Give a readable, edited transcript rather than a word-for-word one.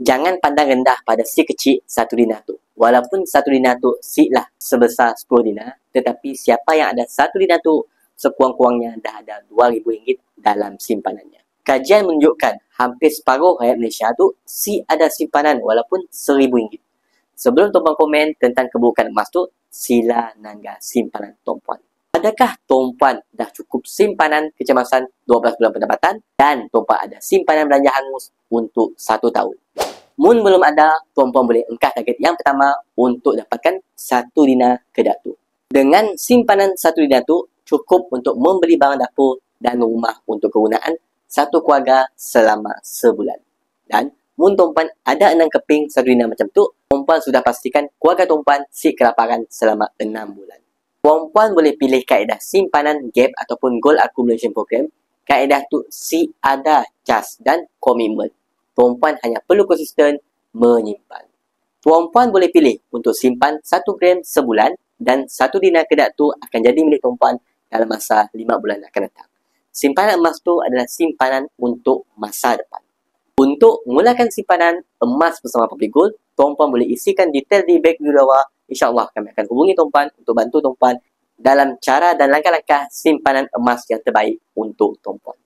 Jangan pandang rendah pada si kecil 1 dinar tu. Walaupun 1 dinar tu lah sebesar 10 dinar, tetapi siapa yang ada 1 dinar tu, sekurang-kurangnya dah ada RM2,000 dalam simpanannya. Kajian menunjukkan hampir separuh rakyat Malaysia tu ada simpanan walaupun RM1,000. Sebelum tuan-puan komen tentang keburukan emas tu, sila nangga simpanan tuan-puan. Adakah tuan-puan dah cukup simpanan kecemasan 12 bulan pendapatan dan tuan-puan ada simpanan belanja hangus untuk 1 tahun? Mun belum ada, tuan-puan boleh engkah target yang pertama untuk dapatkan 1 dinar kedak tu. Dengan simpanan 1 dinar tu, cukup untuk membeli barang dapur dan rumah untuk kegunaan satu keluarga selama sebulan. Dan mun tuan-puan ada 6 keping 1 dinar macam tu, tuan-puan sudah pastikan keluarga tuan-puan si kelaparan selama 6 bulan. Tuan-puan boleh pilih kaedah simpanan gap ataupun gold accumulation program. Kaedah tu si ada cas dan komitmen. Tuan-puan hanya perlu konsisten menyimpan. Tuan-puan boleh pilih untuk simpan 1 gram sebulan dan 1 dinar kedak tu akan jadi milik tuan-puan dalam masa 5 bulan akan datang. Simpanan emas tu adalah simpanan untuk masa depan. Untuk mulakan simpanan emas bersama Public Gold, tuan-puan boleh isikan detail di beg di bawah. InsyaAllah kami akan hubungi tuan-puan untuk bantu tuan-puan dalam cara dan langkah-langkah simpanan emas yang terbaik untuk tuan-puan.